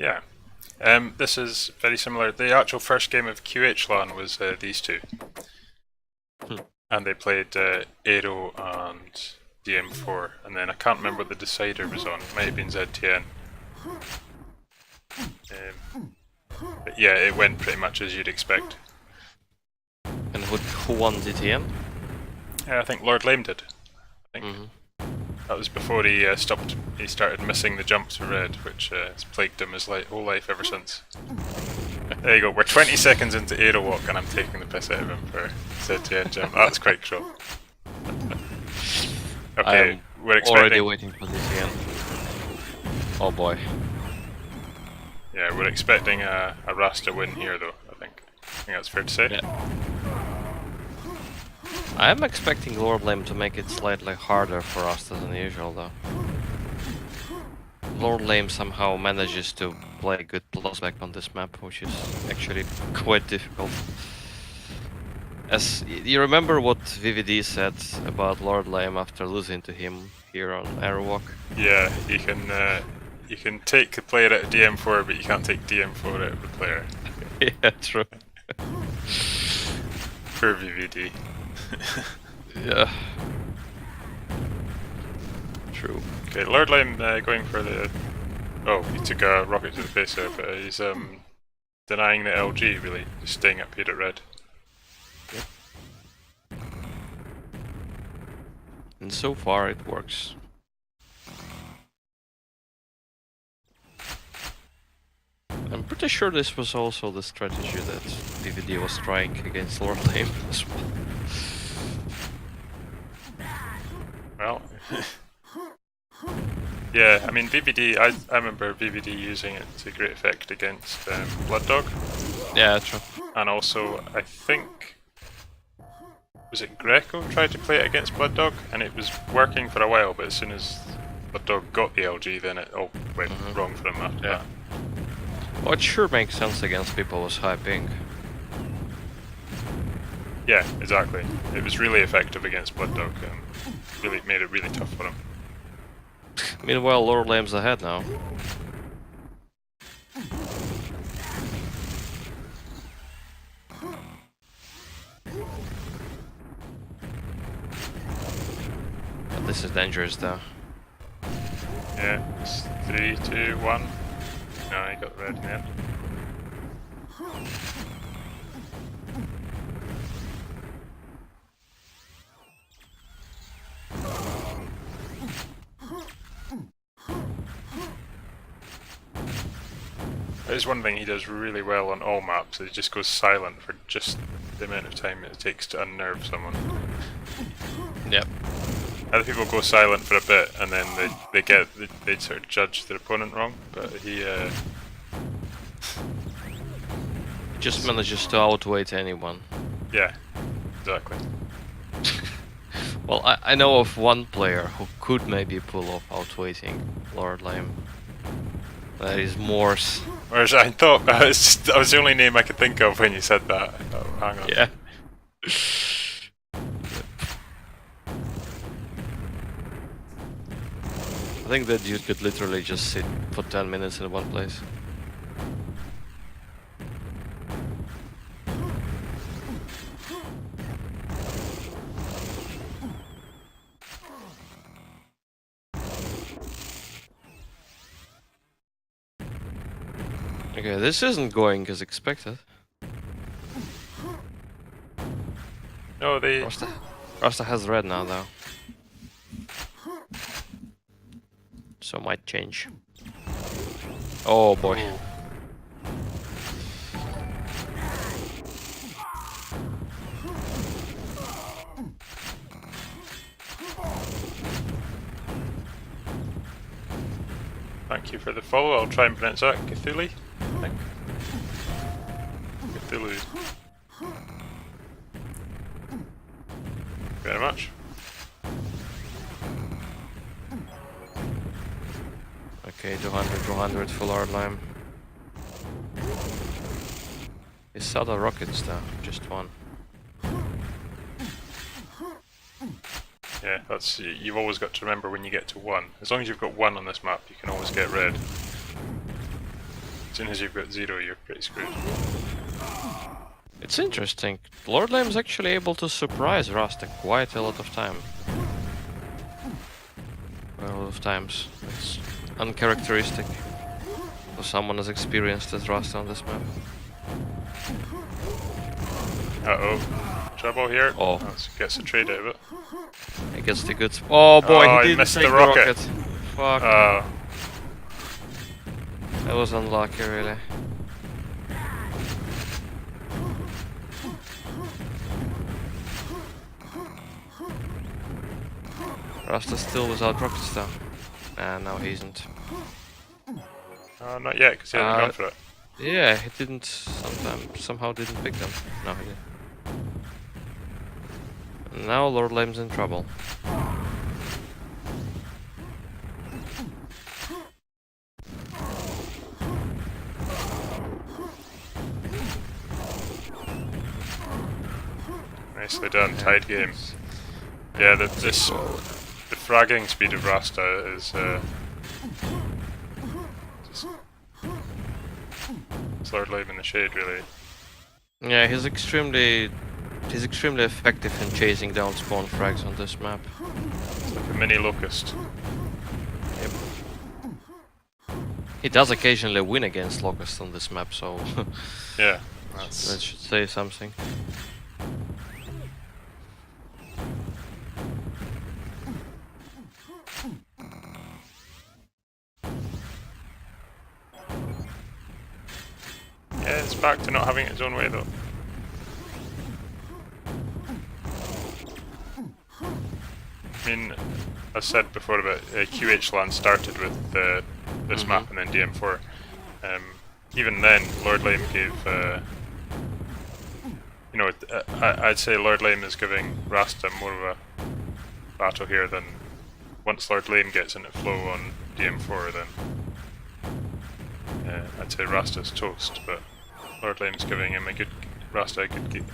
Yeah. This is very similar. The actual first game of QHLAN was these two. And they played Aero and DM4, and then I can't remember what the decider was on. It might have been ZTN. But yeah, it went pretty much as you'd expect. And who won DTM? Yeah, I think Lordlame did. I think. That was before he stopped. He started missing the jump to red, which has plagued him his whole life ever since. There you go. We're 20 seconds into Aero Walk, and I'm taking the piss out of him for ZTN jump. That's quite cool. Okay, we're expecting. Already waiting for DTM. Oh boy. Yeah, we're expecting a Rasta win here, though. I think that's fair to say. Yeah. I am expecting Lordlame to make it slightly harder for Rasta than usual, though. Lordlame somehow manages to play good back on this map, which is actually quite difficult. As you remember what VVD said about Lordlame after losing to him here on Airwalk? Yeah, you can take the player out of DM4, but you can't take DM4 out of the player. Yeah, true. Poor VVD. Yeah. True. Okay, Lordlame going for the... Oh, he took a rocket to the face there, but he's denying the LG, really. Just staying up here at red. Yep. And so far it works. I'm pretty sure this was also the strategy that DVD was trying against Lordlame as well. Well, yeah, I mean VVD, I remember VVD using it to great effect against Blood Dog. Yeah, true. And also, I think, was it Greco tried to play it against Blood Dog? And it was working for a while, but as soon as Blood Dog got the LG, then it all went wrong for him after that. Well, it sure makes sense against people with high ping. Yeah, exactly. It was really effective against Blood Dog. Really made it really tough for him. Meanwhile, Lordlame's ahead now. But this is dangerous though. Yeah, it's 3, 2, 1. No, he got red in the end. There's one thing he does really well on all maps, he just goes silent for just the amount of time it takes to unnerve someone. Yep. Other people go silent for a bit and then they sort of judge their opponent wrong, but he just manages to outweight anyone. Yeah, exactly. Well, I know of one player who could maybe pull off outweighting Lordlame. That is Morse. Whereas I thought that was the only name I could think of when you said that. I thought, hang on. Yeah. I think that dude could literally just sit for 10 minutes in one place. Okay, this isn't going as expected. No, they... Rasta has red now, though. So might change. Oh boy. Thank you for the follow, I'll try and pronounce that. Cthulhu, I think. Cthulhu. Very much. Okay, 200 full Lordlame. It's other rockets though, just one. Yeah, that's, you've always got to remember when you get to 1. As long as you've got 1 on this map, you can always get red. soon as you've got 0, you're pretty screwed. It's interesting. Lordlame is actually able to surprise Rasta quite a lot of time. A lot of times. It's uncharacteristic for someone as experienced as Rasta on this map. Uh-oh. Trouble here. Oh. Gets a trade out of it. He gets the good... Oh boy, Oh, he he didn't missed take the the rocket. rocket. Fuck. Oh. That was unlucky, really. Rasta still without rockets though. And now he isn't. Not yet, because he hasn't gone for it. Yeah, he didn't. Somehow didn't pick them. No, he did. And now Lordlame's in trouble. Nicely done, tied game. Yeah, the fragging speed of Rasta is just it's Lordlame in the shade, really. Yeah, he's extremely effective in chasing down spawn frags on this map. It's like a mini locust. Yep. He does occasionally win against locusts on this map, so Yeah, that should say something. yeah, it's back to not having its own way though. I mean, I said before about QH LAN started with this map and then DM4. Even then, Lordlame gave, you know, I'd say Lordlame is giving Rasta more of a battle here than once Lordlame gets into flow on DM4, then I'd say Rasta's toast, but Lordlame's giving him Rasta a good,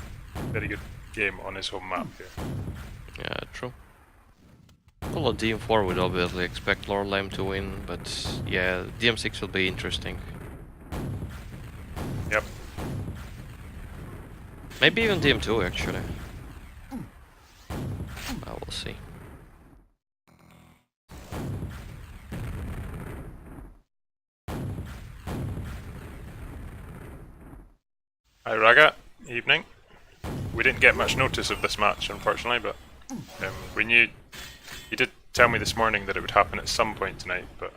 very good game on his home map here. Yeah, true. Well, DM4 would obviously expect Lordlame to win, but yeah, DM6 will be interesting. Yep. Maybe even DM2 actually. I will see. Hi Raga, evening. We didn't get much notice of this match, unfortunately, but we knew. You did tell me this morning that it would happen at some point tonight, but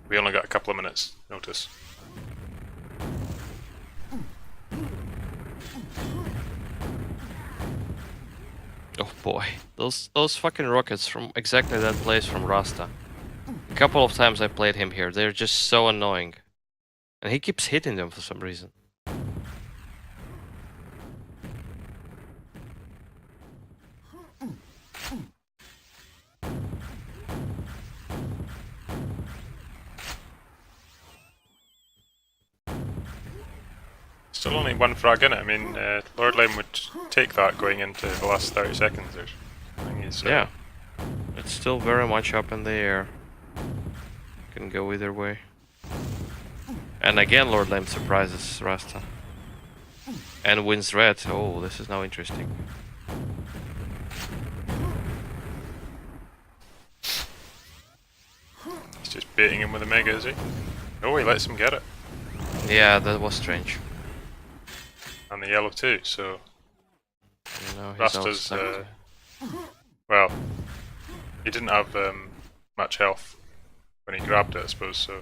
we only got a couple of minutes notice. Oh boy, those fucking rockets from exactly that place from Rasta. A couple of times I played him here, they're just so annoying. And he keeps hitting them for some reason. Still only one frag in it. I mean, Lordlame would take that going into the last 30 seconds. I think he's, Yeah. It's still very much up in the air. Can go either way. And again, Lordlame surprises Rasta. And wins red. Oh, this is now interesting. He's just baiting him with a mega, is he? Oh, he lets him get it. Yeah, that was strange. And the yellow too, so No, he's Rasta's, outside. well, he didn't have much health when he grabbed it, I suppose, so...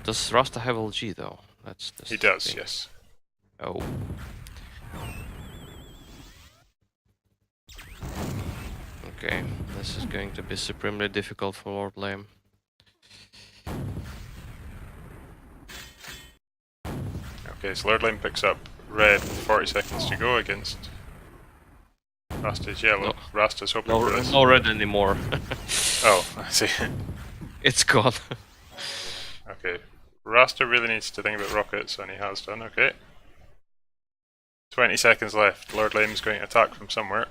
Does Rasta have LG though? That's He does, thing. yes. Oh. Okay, this is going to be supremely difficult for Lordlame. Okay, so Lordlame picks up red with 40 seconds to go against Rasta's yellow. No. Rasta's hoping for this. No red anymore. Oh, I see. It's gone. Okay, Rasta really needs to think about rockets, and he has done, okay. 20 seconds left. Lordlame's going to attack from somewhere.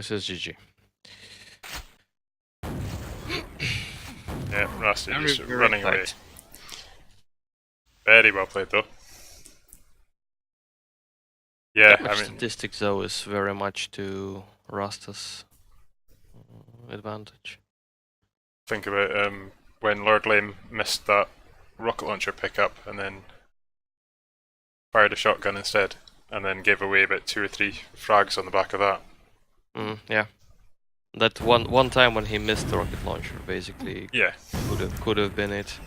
This is GG. Yeah, Rasta Very, just very running away. tight. Very well played though. Yeah, Damage I mean, statistics though is very much to Rasta's advantage. think about when Lordlame missed that rocket launcher pickup and then fired a shotgun instead, and then gave away about 2 or 3 frags on the back of that. Yeah. That one time when he missed the rocket launcher, basically, Yeah, could have been it.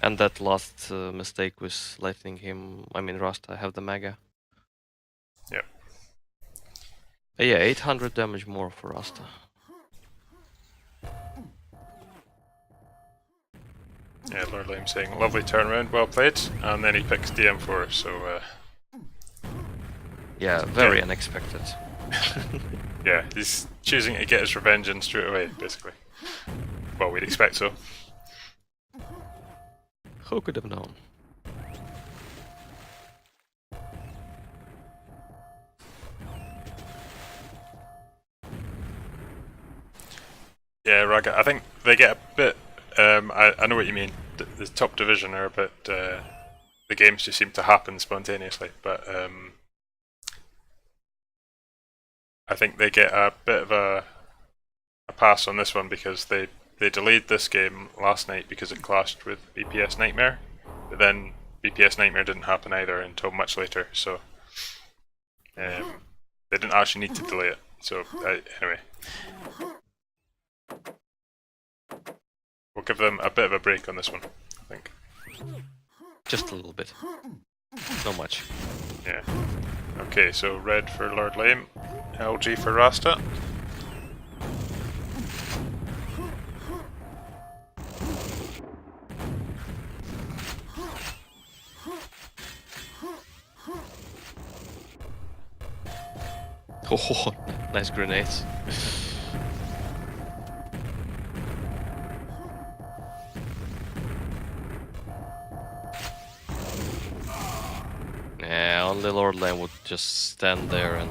And that last mistake was letting him, I mean Rasta, have the mega. Yep. Yeah, 800 damage more for Rasta. yeah, Lordlame saying lovely turnaround, well played, and then he picks DM4, so Yeah, very unexpected. yeah, he's choosing to get his revenge in straight away, basically. Well, we'd expect so. Who could have known? Yeah, Raga, I think they get a bit, I know what you mean, the top division are a bit, the games just seem to happen spontaneously, but I think they get a bit of a pass on this one because they delayed this game last night because it clashed with BPS Nightmare, but then BPS Nightmare didn't happen either until much later, so they didn't actually need to delay it. So anyway, we'll give them a bit of a break on this one, I think. Just a little bit. Not much. Yeah. Okay, so red for Lordlame, LG for Rasta. Oh, nice grenades. Yeah, only Lordlame would just stand there and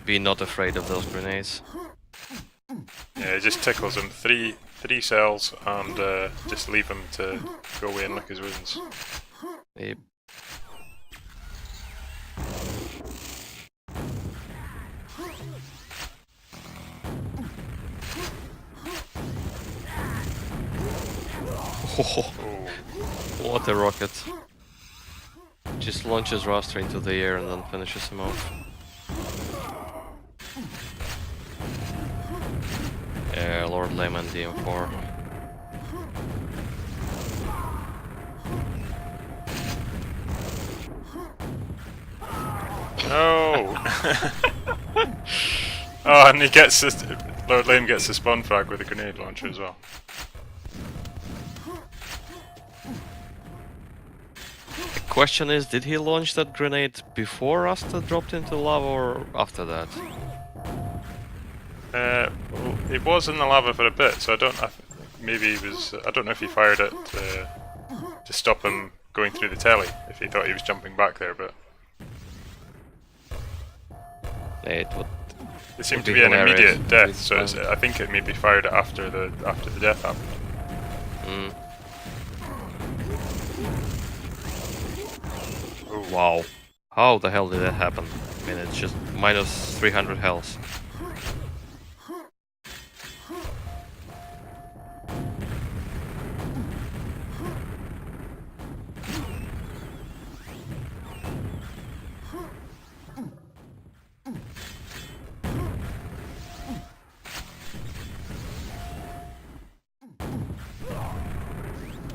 be not afraid of those grenades. Yeah, it just tickles him. Three cells and just leave him to go away and lick his wounds. Yep. Oh, what a rocket. Just launches Rasta into the air and then finishes him off. Yeah, Lordlame and DM4. No! Oh, and he gets his, Lordlame gets the spawn frag with a grenade launcher as well. The question is, did he launch that grenade before Rasta dropped into lava or after that? Well, he was in the lava for a bit, so maybe he was. I don't know if he fired it to stop him going through the telly. If he thought he was jumping back there, but It seemed to be be an hilarious. immediate death. So I think it maybe fired it after the death happened. Oh, wow. How the hell did that happen? I mean, it's just minus 300 health.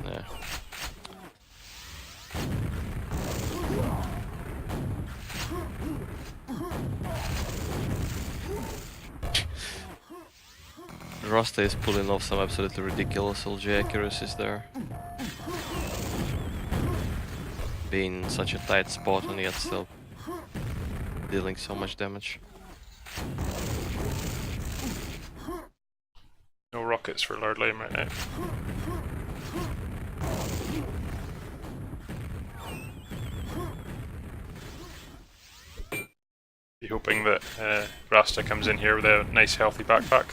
Yeah. Rasta is pulling off some absolutely ridiculous LG accuracies there. Being in such a tight spot and yet still dealing so much damage. No rockets for Lordlame right now. He hoping that Rasta comes in here with a nice healthy backpack.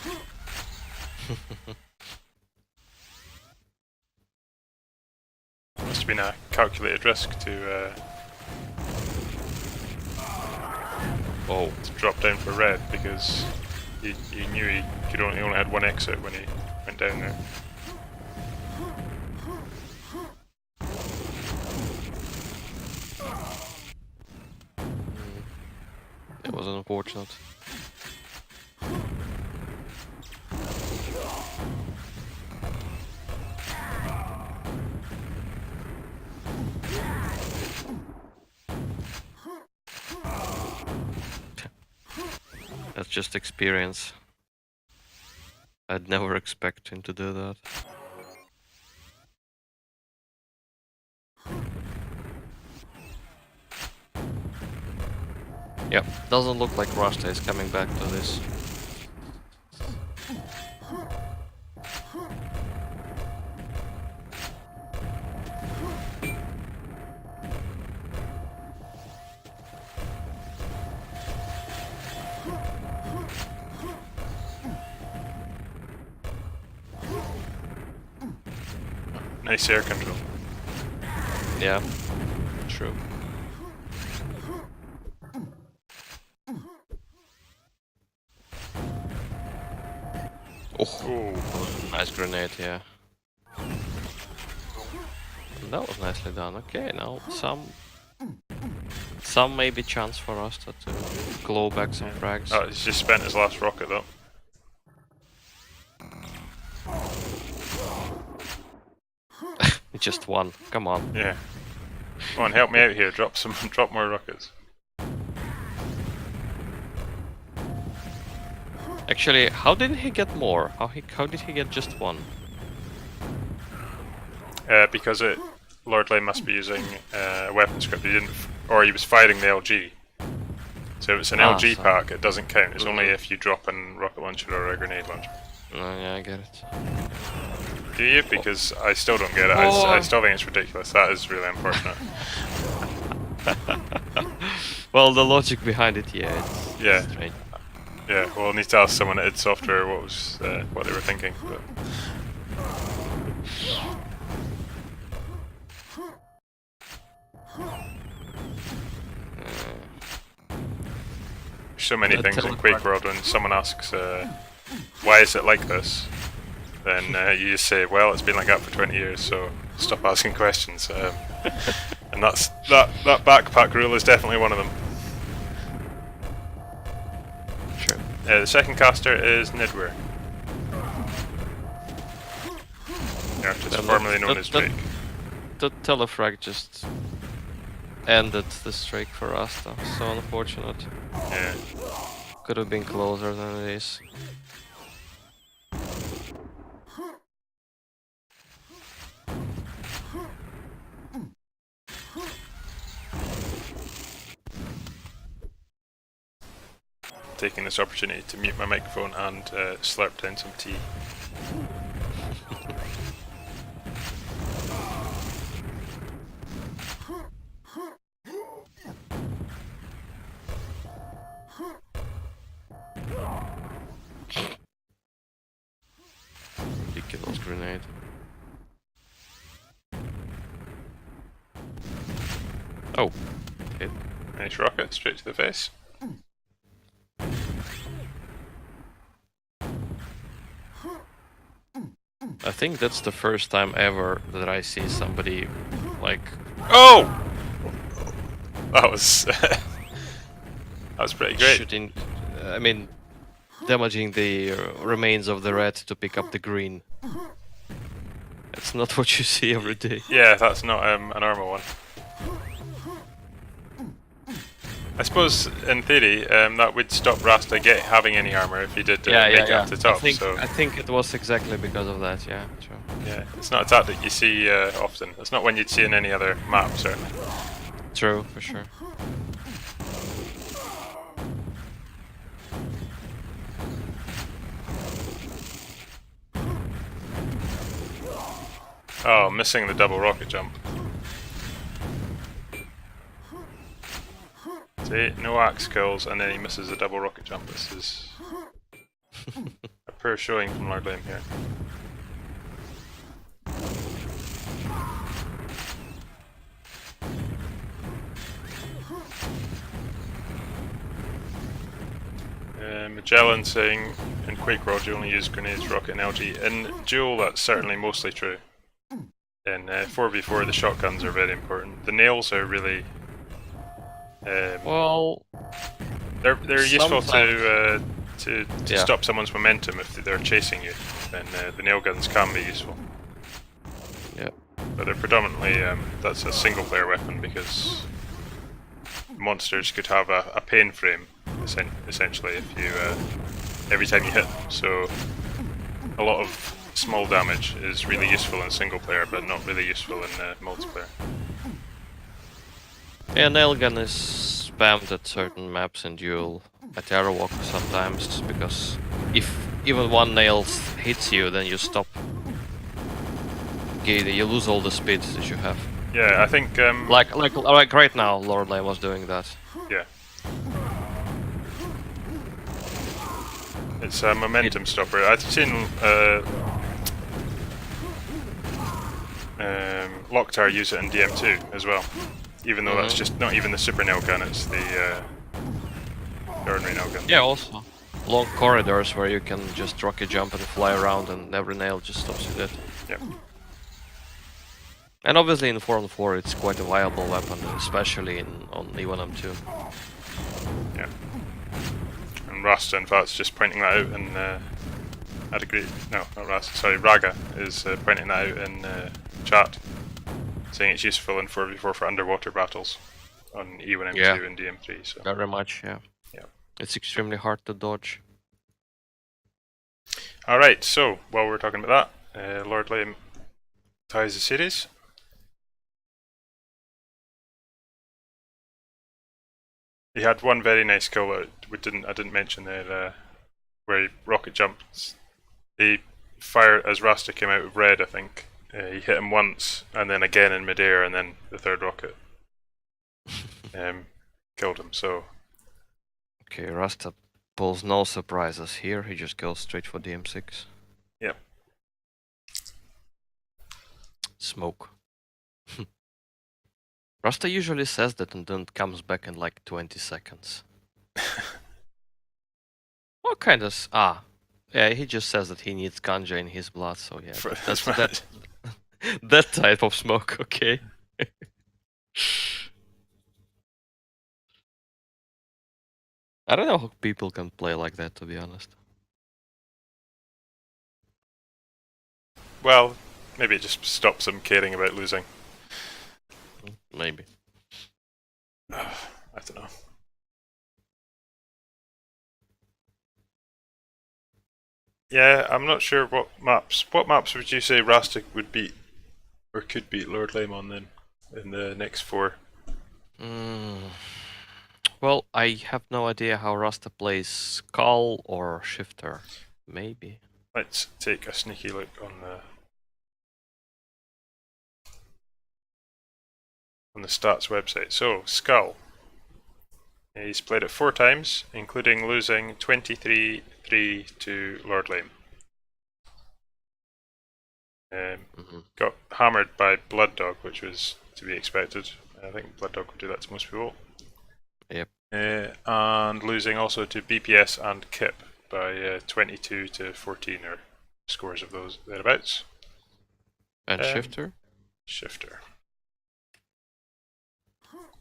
Must have been a calculated risk to drop down for red, because he knew he could only had one exit when he went down there. It was unfortunate. That's just experience. I'd never expect him to do that. Yep, doesn't look like Rasta is coming back to this. Nice air control. Yeah, true. Oh, nice grenade, yeah. That was nicely done. Okay, now some maybe chance for us to glow back some frags. Oh, he's just spent his last rocket though. Just one. Come on. Yeah. Come on, help me out here. Drop more rockets. Actually, how did he get more? How did he get just one? Because Lordlame must be using a weapon script. He didn't, or he was firing the LG. So if it's an LG pack, it doesn't count. It's only if you drop a rocket launcher or a grenade launcher. Oh, yeah, I get it. Do you? Because I still don't get it. I still think it's ridiculous. That is really unfortunate. Well, the logic behind it, yeah, it's strange. Yeah, we'll need to ask someone at id Software what they were thinking. But. So many things in QuakeWorld when someone asks, why is it like this? Then you just say, well, it's been like that for 20 years, so stop asking questions. And that backpack rule is definitely one of them. Sure. The second caster is Nidweyr. The artist formerly known as Drake. The telefrag just ended the streak for Rasta. So unfortunate. Yeah. Could have been closer than it is. Taking this opportunity to mute my microphone and slurp down some tea. Ridiculous grenade. Oh, hit. Nice rocket straight to the face. I think that's the first time ever that I see somebody like. Oh! That was that was pretty great. Shooting, I mean, damaging the remains of the red to pick up the green. It's not what you see every day. Yeah, that's not a normal one. I suppose, in theory, that would stop Rasta having any armor if he did make it up to top. I think it was exactly because of that. Yeah, true. Yeah, it's not a tactic you see often. It's not one you'd see in any other map, certainly. True, for sure. Oh, missing the double rocket jump. See, no axe kills, and then he misses a double rocket jump. This is a poor showing from Lordlame here. Magellan saying in QuakeWorld you only use grenades, rocket, and LG. In Duel, that's certainly mostly true. In 4v4, the shotguns are very important. The nails are really Well, they're useful sometimes. to Yeah. stop someone's momentum if they're chasing you. Then the nail guns can be useful. Yeah. But they're predominantly that's a single player weapon because monsters could have a pain frame essentially if you every time you hit them. So a lot of small damage is really useful in single player, but not really useful in multiplayer. Yeah, nail gun is spammed at certain maps in Duel, at Airwalk sometimes, because if even one nail hits you, then you stop. You lose all the speed that you have. Yeah, I think Like right now, Lordlame was doing that. yeah. It's a momentum stopper. I've seen Locktar use it in DM2 as well. Even though that's just not even the super nail gun, it's the ordinary nail gun. Yeah, also. Long corridors where you can just rocket jump and fly around and every nail just stops you dead. Yep. And obviously in 4-on-4 it's quite a viable weapon, especially on E1M2. Yeah. And Rasta, in fact, is just pointing that out in had a great no, not Rasta, sorry, Raga is pointing that out in chat, saying it's useful in 4v4 for underwater battles on E1M2 and DM3. So very much, yeah. Yeah. It's extremely hard to dodge. Alright, so while we're talking about that, Lordlame ties the series. He had one very nice kill that I didn't mention there, where he rocket jumped. He fired as Rasta came out of red, I think. He hit him once, and then again in midair, and then the third rocket killed him. So Okay, Rasta pulls no surprises here. He just goes straight for DM6. Yep. Smoke. Rasta usually says that and then comes back in like 20 seconds. What kind of... yeah, he just says that he needs ganja in his blood, so yeah. That's that, that type of smoke, okay. I don't know how people can play like that, to be honest. Well, maybe it just stops them caring about losing. Maybe. I don't know. Yeah, I'm not sure what maps. What maps would you say Rasta would beat, or could beat Lordlame on then, in the next 4? Well, I have no idea how Rasta plays Skull or Shifter. Maybe. Let's take a sneaky look on the stats website. So, Skull. He's played it 4 times, including losing 23-3 to Lordlame. Got hammered by Blood Dog, which was to be expected. I think Blood Dog would do that to most people. Yep. And losing also to BPS and Kip by 22 to 14, or scores of those thereabouts. And Shifter? Shifter.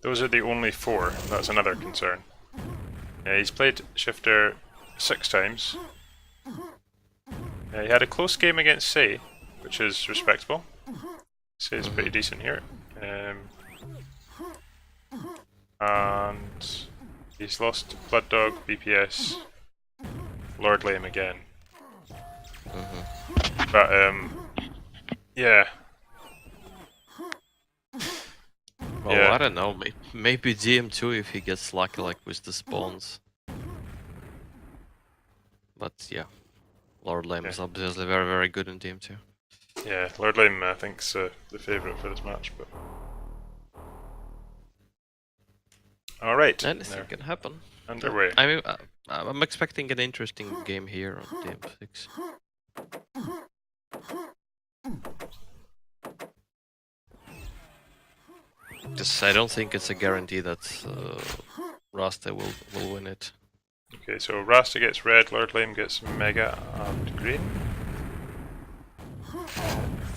Those are the only 4. That's another concern. He's played Shifter 6 times. He had a close game against Say, which is respectable. Say's pretty decent here. And he's lost to Blood Dog, BPS, Lordlame again. But yeah. Well, yeah. I don't know. Maybe DM2 if he gets lucky, like with the spawns. But yeah, Lordlame is obviously very, very good in DM2. Yeah, Lordlame I think's the favourite for this match, but Alright. Anything can happen. Underway. I mean, I'm expecting an interesting game here on DM6. Just, I don't think it's a guarantee that Rasta will win it. Okay, so Rasta gets red, Lordlame gets Mega and green. I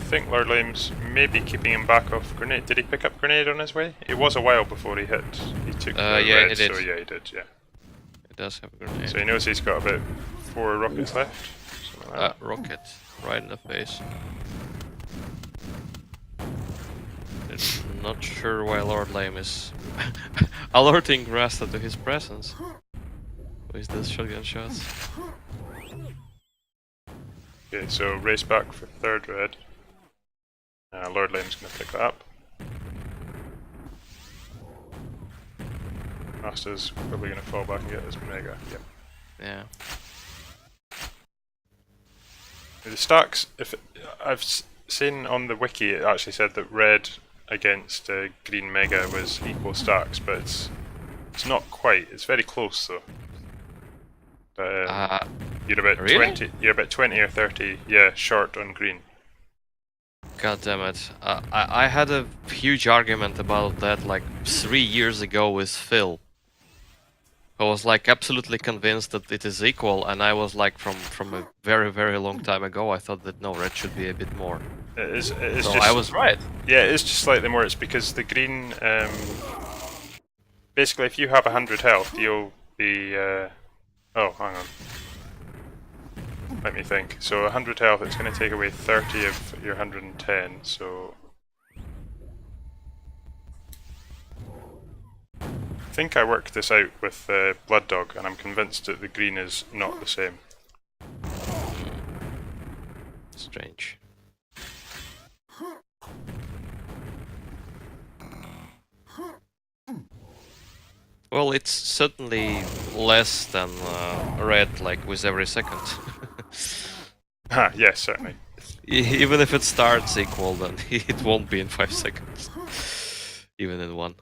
think Lordlame's maybe keeping him back off grenade. Did he pick up grenade on his way? It was a while before he hit. He took the yeah, red, he did. so yeah, he did, yeah. It does have a grenade. So he knows he's got about 4 rockets left. Something like that. Rocket, right in the face. Not sure why Lordlame is alerting Rasta to his presence with those shotgun shots. Okay, so race back for third red. Lordlame's going to pick that up. Rasta's probably going to fall back and get his Mega. Yep. Yeah. The stacks, I've seen on the wiki, it actually said that red against green Mega was equal stacks, but it's not quite. It's very close though. But, you're about really? 20. You're about 20 or 30. Yeah, short on green. God damn it! I had a huge argument about that like 3 years ago with Phil. I was like absolutely convinced that it is equal, and I was like from a very long time ago. I thought that no, red should be a bit more. It is So just, I was right. Yeah, it is just slightly more. It's because the green. Basically, if you have 100 health, you'll be. Oh, hang on. Let me think. So 100 health, it's going to take away 30 of your 110. So I think I worked this out with Blood Dog, and I'm convinced that the green is not the same. Strange. Well, it's certainly less than red, like with every second. Ah, yes, certainly. Even if it starts equal, then it won't be in 5 seconds. Even in 1.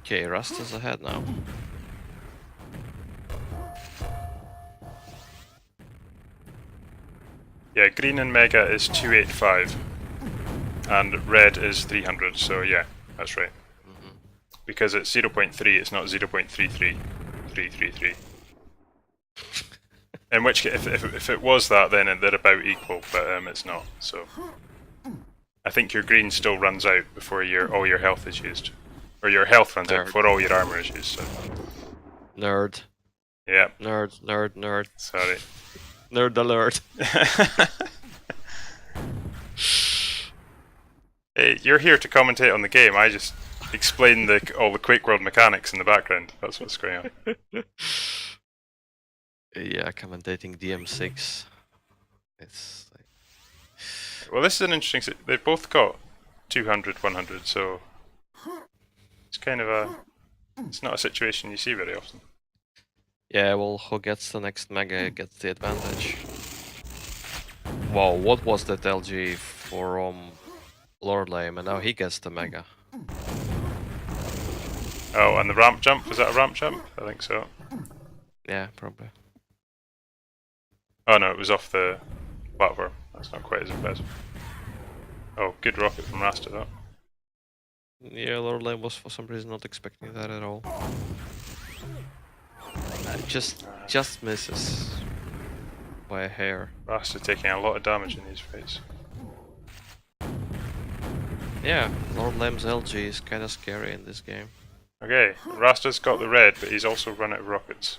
Okay, Rasta's ahead now. Yeah, green and Mega is 285, and red is 300. So yeah, that's right. Because it's 0.3, it's not 0.33333. In which case, if it was that, then they're about equal, but it's not. So I think your green still runs out before all your health is used, or your health runs out before all your armor is used. So. Nerd. Yeah. Nerd. Sorry. Nerd alert. Hey, you're here to commentate on the game. I just explain all the QuakeWorld mechanics in the background. That's what's going on. Yeah, commentating DM6. It's like... Well, this is an interesting. They've both got 200, 100, so it's kind of it's not a situation you see very often. Yeah, well, who gets the next Mega gets the advantage. Wow, what was that LG from Lordlame, and now he gets the Mega. Oh, and the ramp jump, was that a ramp jump? I think so. Yeah, probably. Oh no, it was off the platform. That's not quite as impressive. Oh, good rocket from Rasta though. Yeah, Lordlame was for some reason not expecting that at all. Just misses by a hair. Rasta taking a lot of damage in these fights. Yeah, Lordlame's LG is kind of scary in this game. Okay, Rasta's got the red, but he's also run out of rockets.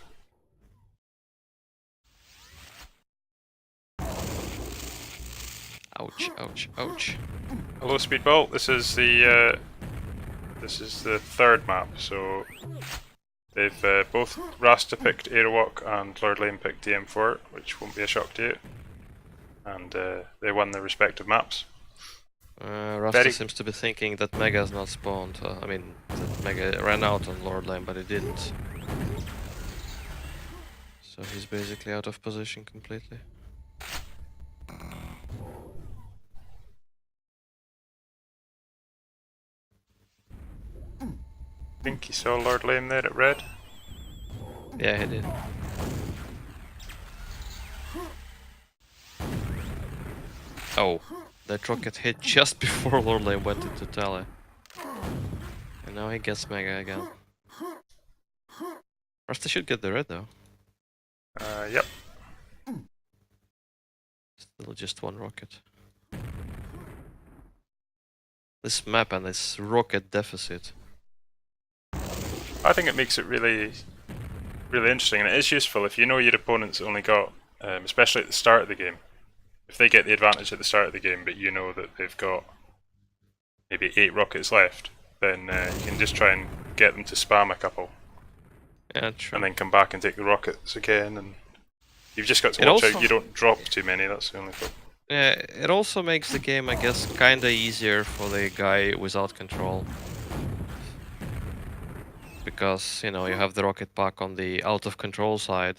Ouch, ouch, ouch. Hello, Speedball. This is the third map. So they've both Rasta picked Aerowalk and Lordlame picked DM4, which won't be a shock to you. And they won their respective maps. Rasta Very- seems to be thinking that Mega has not spawned. I mean, that Mega ran out on Lordlame, but it didn't. So he's basically out of position completely. I think he saw Lordlame there at red. Yeah, he did. Oh, that rocket hit just before Lordlame went into tally. And now he gets Mega again. Rasta should get the red though. Yep. Still just one rocket. This map and this rocket deficit. I think it makes it really interesting, and it is useful if you know your opponent's only got, especially at the start of the game, if they get the advantage at the start of the game, but you know that they've got maybe 8 rockets left, then you can just try and get them to spam a couple, Yeah, true. and then come back and take the rockets again, and you've just got to It watch also- out you don't drop too many, that's the only thing. Yeah, it also makes the game, I guess, kinda easier for the guy without control. Because, you know, you have the rocket pack on the out of control side.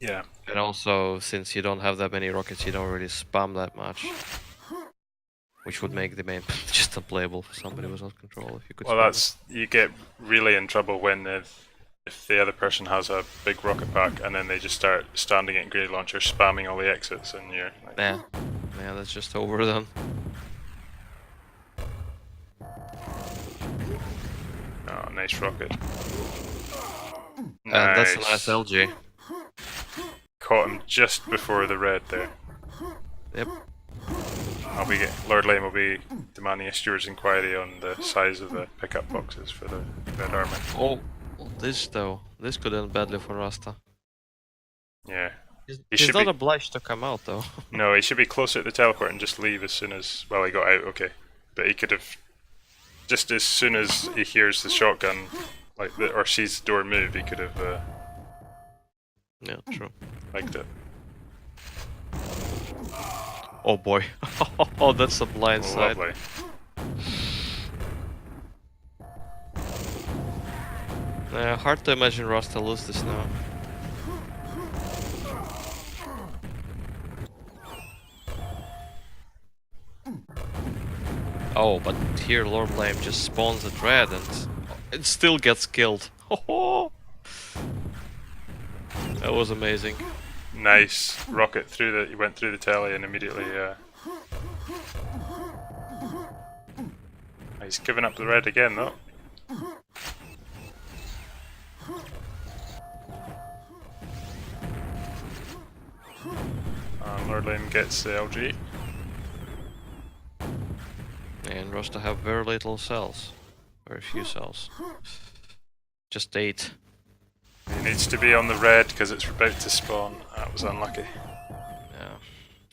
Yeah. And also, since you don't have that many rockets, you don't really spam that much. Which would make the main just unplayable for somebody without control if you could Well, spam that's you get really in trouble when if the other person has a big rocket pack and then they just start standing at grenade launcher, spamming all the exits, and you're like, it. Yeah, that's just over then. oh, nice rocket. And that's a nice LG. Caught him just before the red there. Yep. Lordlame will be demanding a steward's inquiry on the size of the pickup boxes for the red armor. Oh, this though. This could end badly for Rasta. Yeah. He He's should not be- obliged to come out though. No, he should be closer to the teleport and just leave as soon as, well, he got out, okay. But he could have, just as soon as he hears the shotgun, or sees the door move, he could have Yeah, true. liked it. Oh boy. Oh, that's a blind side. Lovely. Hard to imagine Rasta lose this now. Oh, but here Lordlame just spawns at red and it still gets killed. That was amazing. Nice rocket through he went through the telly and immediately, he's given up the red again though. And Lordlame gets the LG. And Rasta have very little cells. Very few cells. Just 8. He needs to be on the red because it's about to spawn. That was unlucky. Yeah.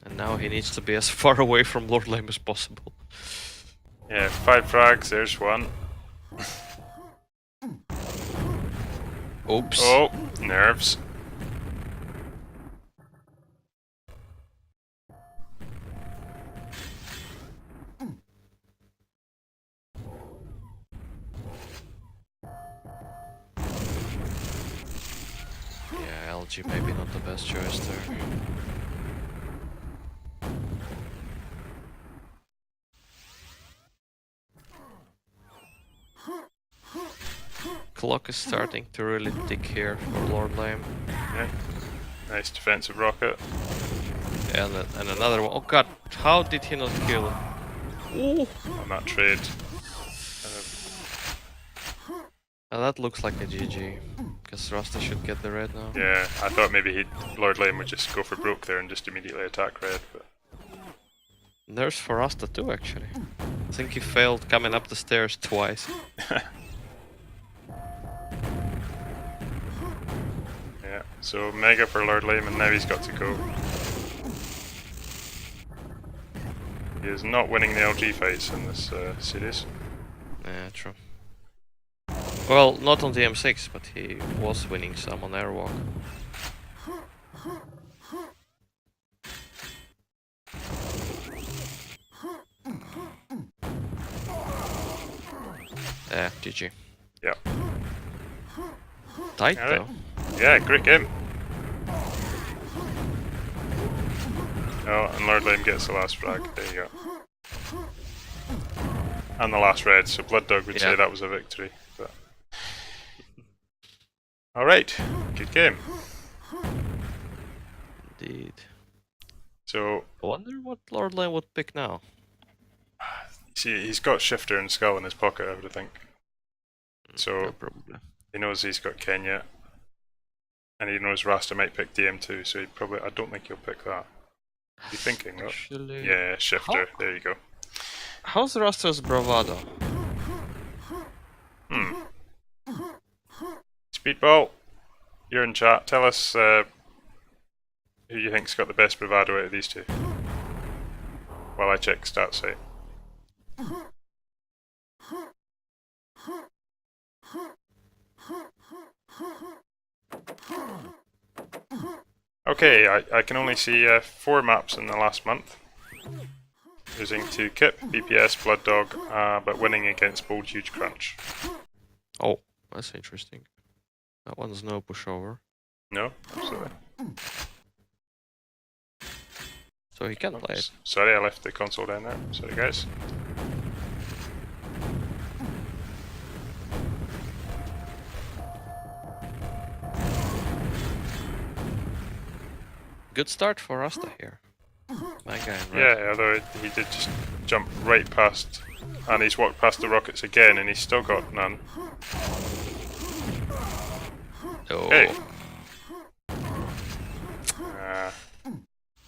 And now he needs to be as far away from Lordlame as possible. Yeah, 5 frags, there's one. Oops. Oh, nerves. Yeah, LG maybe not the best choice there. Clock is starting to really tick here for Lordlame. Yeah. Nice defensive rocket. And another one. Oh god, how did he not kill? Ooh! On that trade. Now that looks like a GG. Because Rasta should get the red now. Yeah, I thought maybe Lordlame would just go for broke there and just immediately attack red, but Nerves for Rasta too, actually. I think he failed coming up the stairs twice. yeah. So Mega for Lordlame, and now he's got to go. He is not winning the LG fights in this series. Yeah, true. Well, not on the M6, but he was winning some on Airwalk. GG. Yeah. Tight Alright. though. Yeah, great game. Oh, and Lordlame gets the last frag. There you go. And the last red, so Blood Dog would say that was a victory. But... Alright, good game. Indeed. So... I wonder what Lordlame would pick now. See, he's got Shifter and Skull in his pocket, I would think. So, Yeah, probably. he knows he's got Kenya. And he knows Rasta might pick DM2, so he probably... I don't think he'll pick that. You thinking? Actually, yeah, Shifter. There you go. How's Rasta's bravado? Speedball, you're in chat. Tell us who you think's got the best bravado out of these two. While I check stats site. Okay, I can only see 4 maps in the last month. Losing to Kip, BPS, Blood Dog, but winning against Bold Huge Crunch. Oh, that's interesting. That one's no pushover. No, absolutely. So he can play it. Sorry, I left the console down there. Sorry, guys. Good start for Rasta here. My guy in red. Yeah, although he did just jump right past, and he's walked past the rockets again, and he's still got none. Oh. Hey!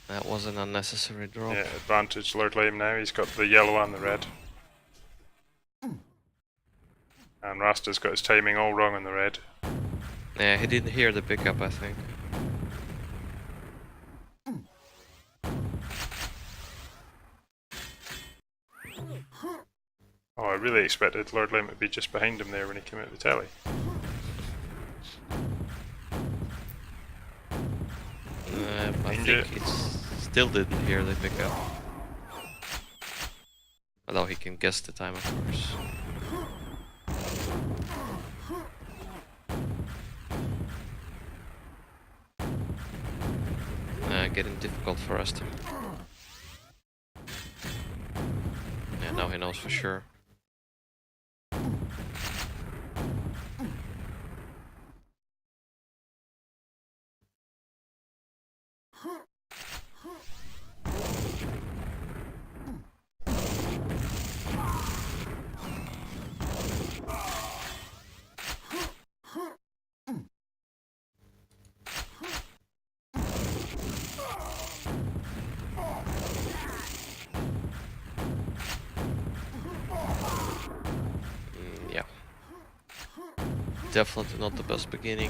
That was an unnecessary drop. Yeah, advantage Lordlame now. He's got the yellow and the red. And Rasta's got his timing all wrong on the red. Yeah, he didn't hear the pickup, I think. Oh, I really expected Lordlame to be just behind him there when he came out of the telly. I think he still didn't hear the pickup. Although he can guess the time, of course. Getting difficult for us to... Yeah, now he knows for sure. Yeah. Definitely not the best beginning.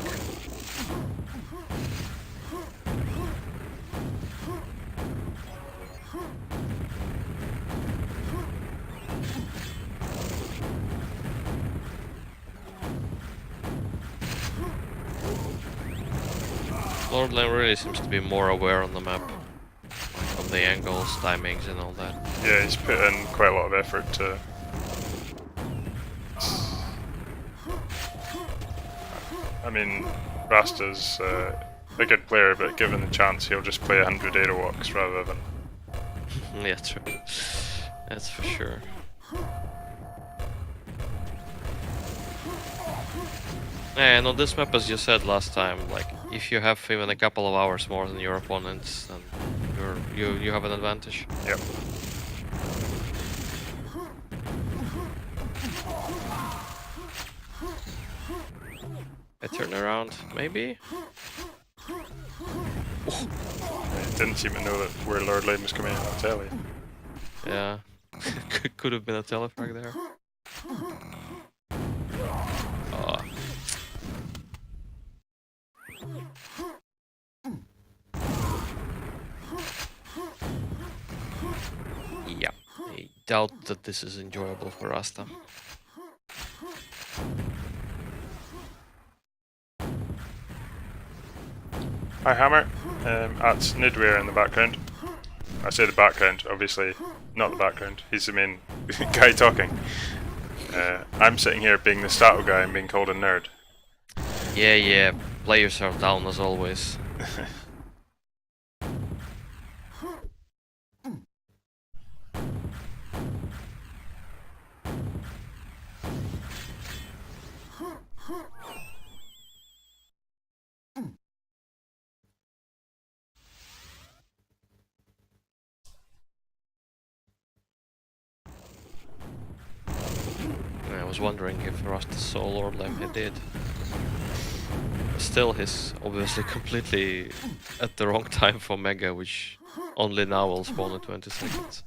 Lordlame really seems to be more aware on the map. Like of the angles, timings and all that. Yeah, he's put in quite a lot of effort to... I mean, Rasta's a good player, but given the chance he'll just play 100 Aerowalks rather than... Yeah, true. That's for sure. And on this map, as you said last time, like if you have even a couple of hours more than your opponents, then you have an advantage. Yep. A turnaround, maybe? He didn't seem to know that where Lordlame was coming out of the telly. Yeah. Could have been a telefrag there. Oh. Yeah, I doubt that this is enjoyable for Rasta. Hi Hammer, that's Nidweyr in the background. I say the background, obviously not the background, he's the main guy talking. I'm sitting here being the Stato guy and being called a nerd. Yeah, players are down as always. I was wondering if Rasta saw Lordlame, he did. Still, he's obviously completely at the wrong time for Mega, which only now will spawn in 20 seconds.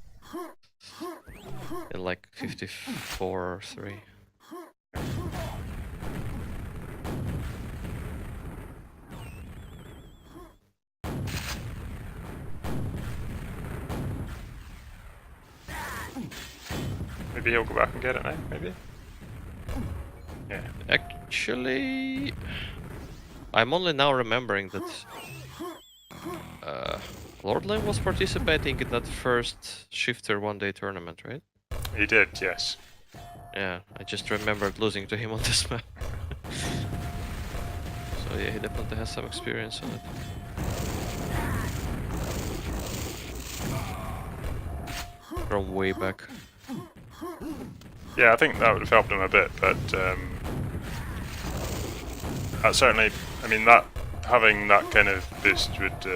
In like 54 or 3. Maybe he'll go back and get it now, maybe? Yeah. Actually, I'm only now remembering that Lordlame was participating in that first Shifter one-day tournament, right? He did, yes. Yeah, I just remembered losing to him on this map. So yeah, he definitely has some experience on it. From way back. Yeah, I think that would have helped him a bit, but that certainly, I mean, that having that kind of boost would,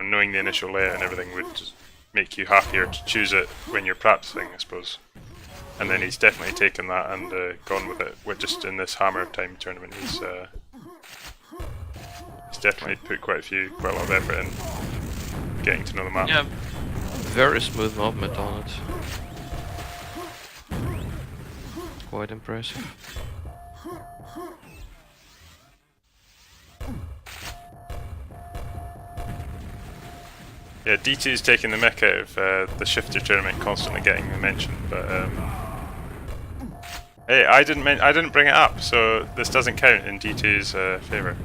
knowing the initial layout and everything would just make you happier to choose it when you're practicing, I suppose. And then he's definitely taken that and gone with it. With just in this HammerTime tournament, he's definitely put quite a lot of effort in getting to know the map. Yeah, very smooth movement on it. Quite impressive. Yeah, D2's taking the mick out of the Shifter tournament, constantly getting mentioned, but hey, I didn't bring it up, so this doesn't count in D2's favour.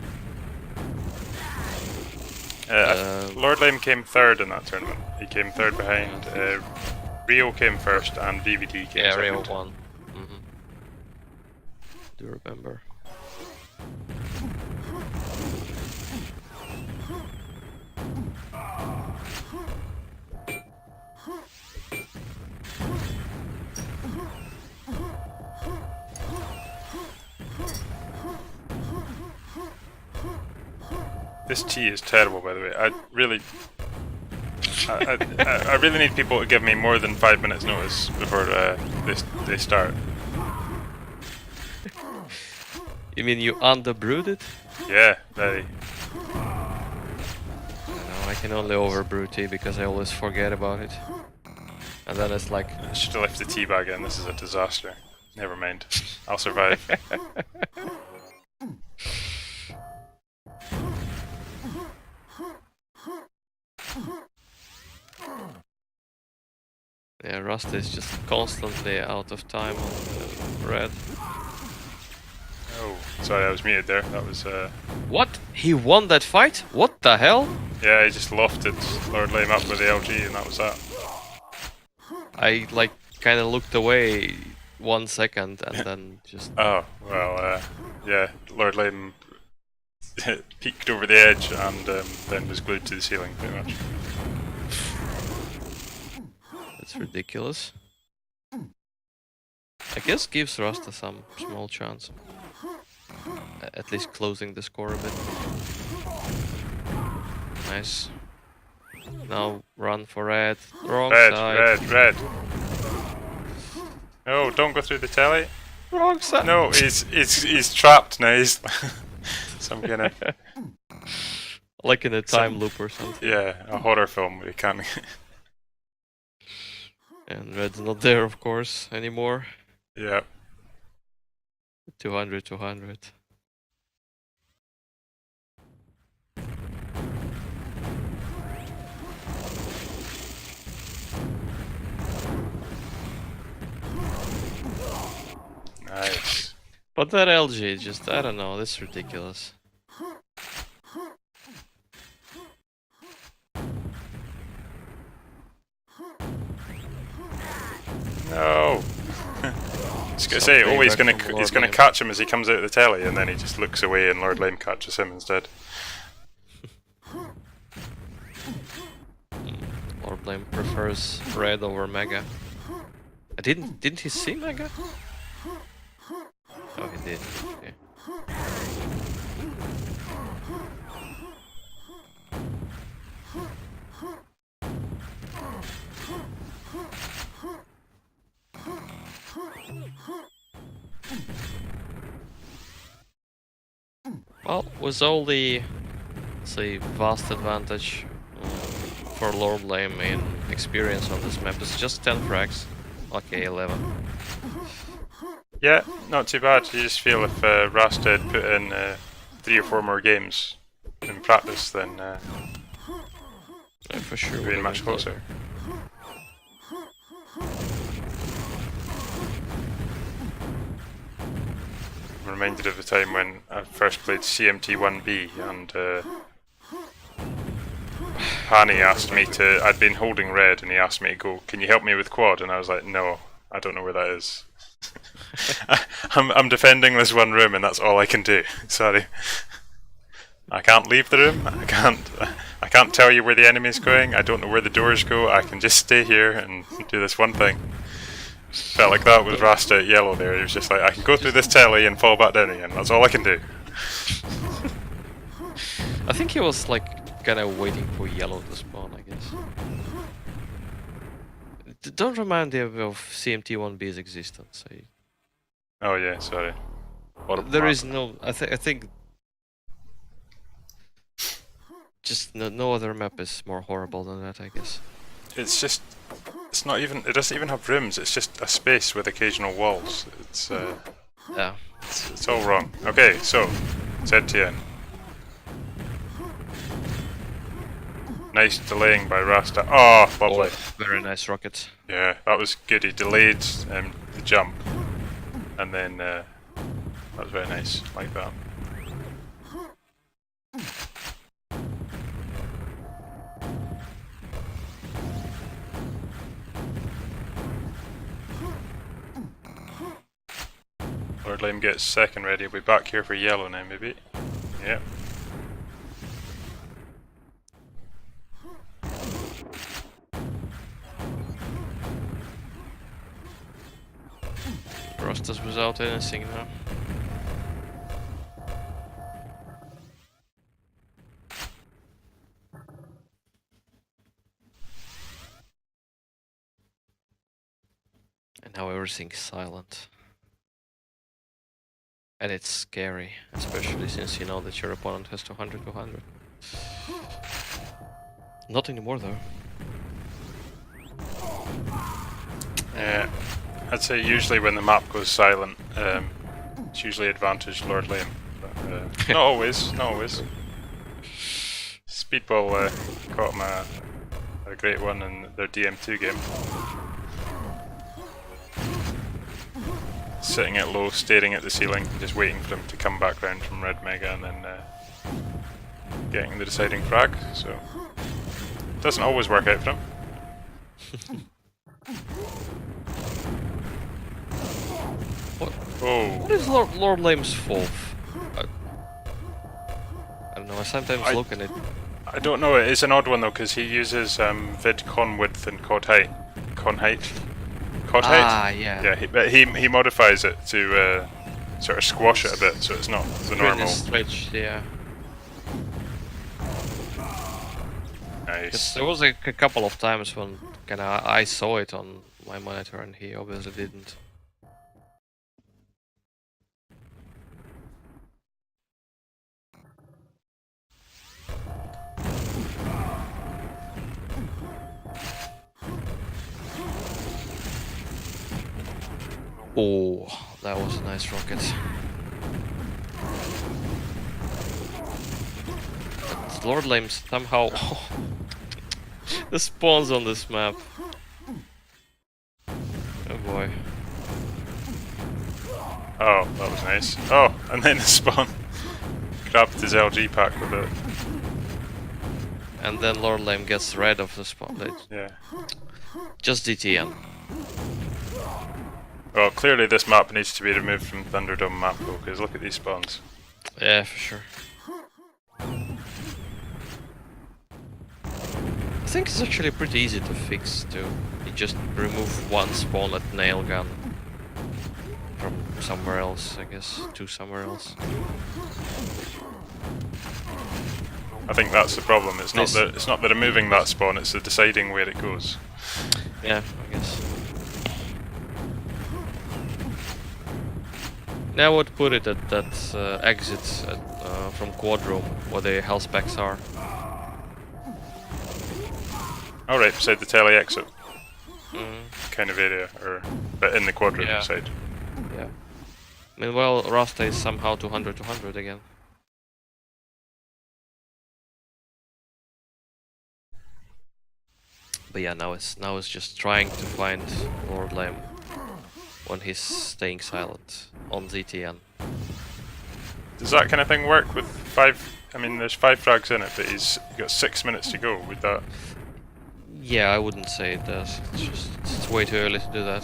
Lordlame came third in that tournament. He came third behind. Rio came first, and DVD came second. Rio won. Do remember. This tea is terrible, by the way. I really need people to give me more than 5 minutes notice before they start. You mean you underbrewed it? Yeah, very. No, I can only overbrew tea because I always forget about it. And then it's like... I should have left the tea bag in, this is a disaster. Never mind. I'll survive. Yeah, Rasta is just constantly out of time on red. Oh, sorry, I was muted there. That was What? He won that fight? What the hell? yeah, he just lofted Lordlame up with the LG and that was that. I like kind of looked away 1 second and then just... Oh, well, yeah, Lordlame peeked over the edge and then was glued to the ceiling, pretty much. That's ridiculous. I guess gives Rasta some small chance. At least closing the score a bit. Nice. Now run for red. Wrong side. Red. No, don't go through the telly. Wrong side. No, he's trapped now. He's some kind of like in a time loop or something. Yeah, a horror film where you can't. And red's not there, of course, anymore. Yeah. 200. Nice. But that LG, just, I don't know, this is ridiculous. No. was gonna say, oh, he's gonna catch him as he comes out of the telly, and then he just looks away, and Lordlame catches him instead. Lordlame prefers red over Mega. Didn't he see Mega? Oh, he did. Okay. Well, with all the, say, vast advantage for Lordlame in experience on this map, it's just 10 frags. Okay, 11. Yeah, not too bad. You just feel if Rasta had put in 3 or 4 more games in practice, then Yeah, for sure. we'd be much closer. I'm reminded of the time when I first played CMT1B and Pani asked me to, I'd been holding red and he asked me to go, can you help me with quad? And I was like, no, I don't know where that is. I'm defending this one room and that's all I can do. Sorry. I can't leave the room, I can't tell you where the enemy's going, I don't know where the doors go, I can just stay here and do this one thing. Felt like that with Rasta at yellow there, he was just like, I can go through this telly and fall back down again, that's all I can do. I think he was like kinda waiting for yellow to spawn, I guess. Don't remind me of CMT1B's existence. Oh yeah, sorry. There is no, I think just no other map is more horrible than that, I guess. It's just, it's not even, it doesn't even have rooms, it's just a space with occasional walls. It's yeah. It's all wrong. Okay, so, ZTN. Nice delaying by Rasta. Oh, lovely. Oh, very nice rocket. Yeah, that was good. He delayed the jump. And then, that was very nice, like that. Lordlame gets second ready. We'll be back here for yellow now, maybe. Yeah. Rasta's without anything now. And now everything's silent. And it's scary, especially since you know that your opponent has 200-200. Not anymore though. Yeah. I'd say usually when the map goes silent, it's usually advantage Lordlame. But, not always, not always. Speedball caught him a great one in their DM2 game. Sitting at low, staring at the ceiling, just waiting for him to come back round from red Mega and then getting the deciding frag, so doesn't always work out for him. What is Lordlame's fault? I don't know, I sometimes look at it. I don't know, it's an odd one though, because he uses vid con width and cod height. Con height? Cod height? Ah, yeah. Yeah, but he modifies it to sort of squash it a bit, so it's not the normal. Stretch, yeah. Nice. There was a couple of times when I saw it on my monitor and he obviously didn't. Oh, that was a nice rocket. But Lordlame somehow the spawns on this map. Oh boy. Oh, that was nice. Oh, and then the spawn grabbed his LG pack with it. And then Lordlame gets rid of the spawn. Yeah. Just DTN. Well, clearly this map needs to be removed from Thunderdome map pool, because look at these spawns. Yeah, for sure. I think it's actually pretty easy to fix too. You just remove one spawn at nail gun from somewhere else, I guess, to somewhere else. I think that's the problem. It's not the removing that spawn, it's the deciding where it goes. Yeah, I guess. Now I would put it at that exit from Quad Room, where the health packs are. Alright, beside the tele exit kind of area, but in the quadrant side. Yeah. Meanwhile, Rasta is somehow 200 again. But yeah, now it's just trying to find Lordlame when he's staying silent on ZTN. Does that kind of thing work with 5? I mean, there's 5 frags in it, but he's got 6 minutes to go. Would that? Yeah, I wouldn't say it does. It's way too early to do that.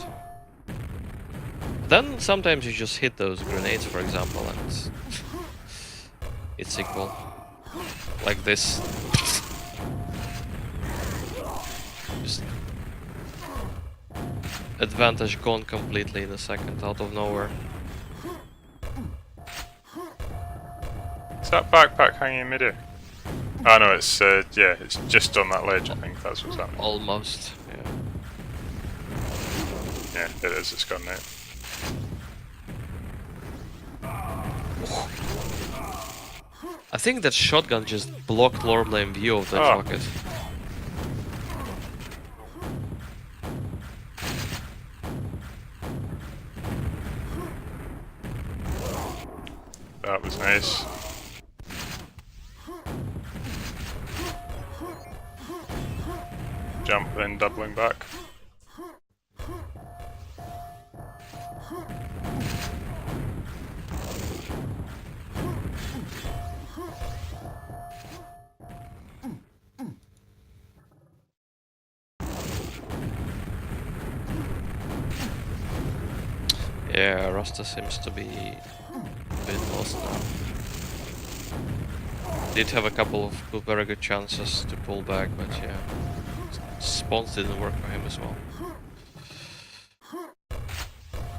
Then sometimes you just hit those grenades, for example, and it's equal. Like this. Just advantage gone completely in a second, out of nowhere. Is that backpack hanging in midair? Oh no, it's yeah, it's just on that ledge. I think that's what's happening. Almost, yeah. Yeah, it is. It's gone now. I think that shotgun just blocked Lordlame view of that rocket. That was nice. Jump, then doubling back. Yeah, Rasta seems to be a bit lost now. Did have a couple of very good chances to pull back, but yeah, spawns didn't work for him as well.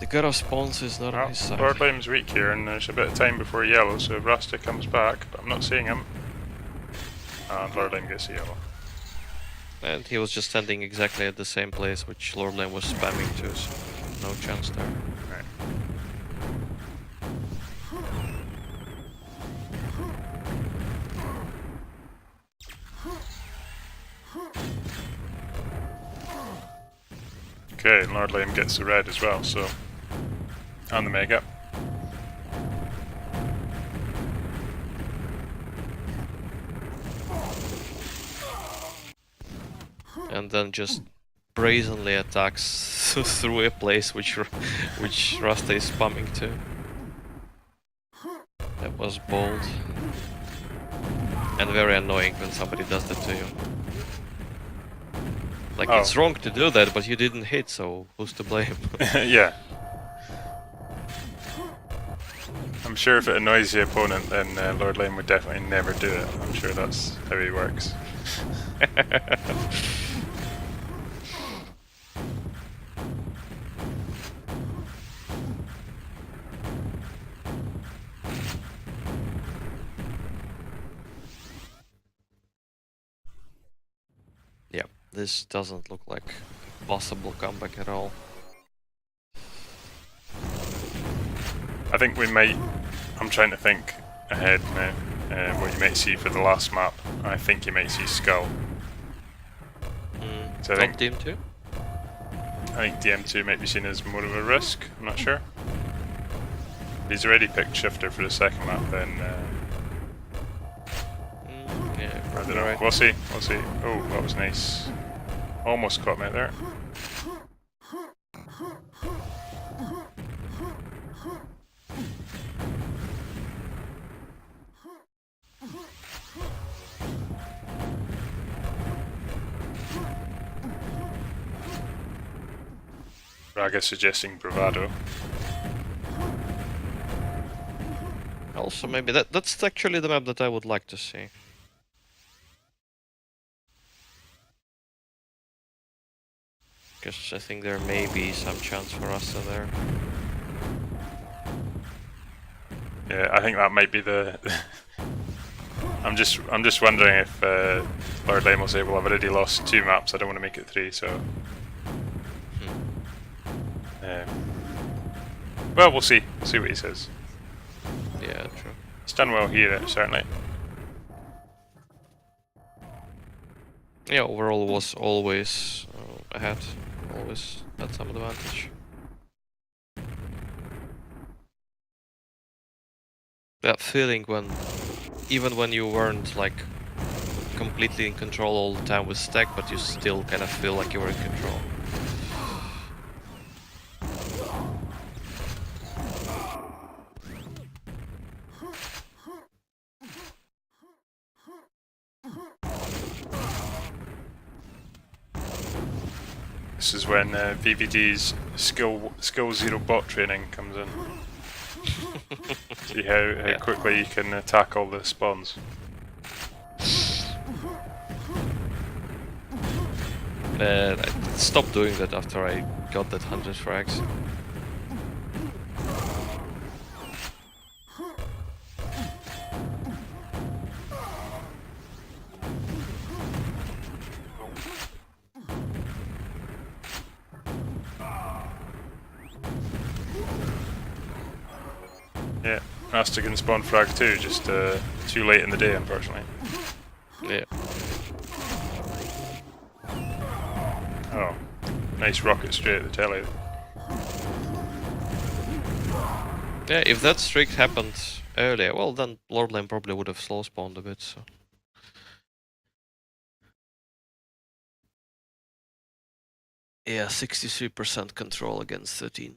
The gut of spawns is not on his side. Lordlame's weak here, and there's a bit of time before yellow, so if Rasta comes back, but I'm not seeing him. And Lordlame gets a yellow. And he was just standing exactly at the same place which Lordlame was spamming to, so no chance there. Right. Okay, and Lordlame gets the red as well, so... And the Meag up. And then just brazenly attacks through a place which Rasta is spamming to. That was bold. And very annoying when somebody does that to you. Like, it's wrong to do that, but you didn't hit, so who's to blame? Yeah. I'm sure if it annoys the opponent, then Lordlame would definitely never do it. I'm sure that's how he works. Yeah, this doesn't look like a possible comeback at all. I think we might... I'm trying to think ahead now, what you might see for the last map. I think you might see Skull. So I think DM2? I think DM2 might be seen as more of a risk, I'm not sure. He's already picked Shifter for the second map, then... yeah, I don't know, right. We'll see, we'll see. Oh, that was nice. Almost caught me out there. Raga suggesting bravado. Also, maybe that's actually the map that I would like to see. Because I think there may be some chance for us there. Yeah, I think that might be the. I'm just wondering if Lordlame will say, "Well, I've already lost 2 maps. I don't want to make it 3." So, well, we'll see. We'll see what he says. Yeah, true. He's done well here, certainly. Yeah, overall was always ahead. Always had some advantage. That feeling when, even when you weren't like completely in control all the time with stack, but you still kind of feel like you were in control. This is when VVD's skill 0 bot training comes in. See how quickly you can attack all the spawns. I stopped doing that after I got that 100 frags. Yeah, Rasta can spawn frag too, just too late in the day, unfortunately. Yeah. Oh, nice rocket straight at the telly. Yeah, if that streak happened earlier, well then Lordlame probably would have slow spawned a bit, so. Yeah, 63% control against 13.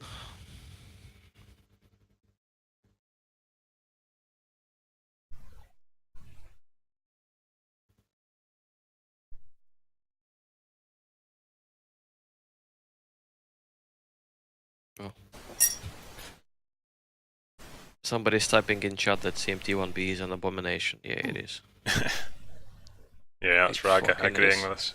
Oh. Somebody's typing in chat that CMT1B is an abomination. Yeah, it is. Yeah, that's Raga agreeing with us.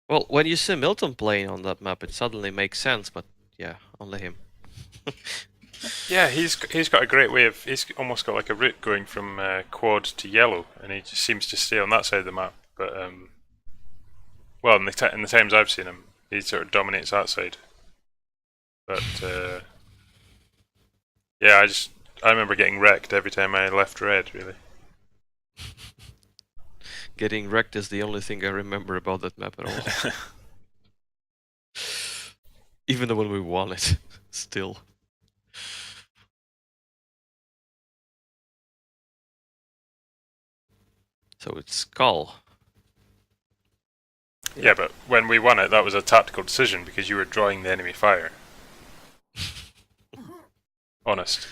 Well, when you see Milton playing on that map, it suddenly makes sense, but yeah, only him. Yeah, he's got a great way of, he's almost got like a route going from quad to yellow, and he just seems to stay on that side of the map. But well, in the times I've seen him, he sort of dominates that side. But yeah, I remember getting wrecked every time I left red, really. Getting wrecked is the only thing I remember about that map at all. Even though when we won it, still. So it's Skull. Yeah, but when we won it, that was a tactical decision because you were drawing the enemy fire. Honest.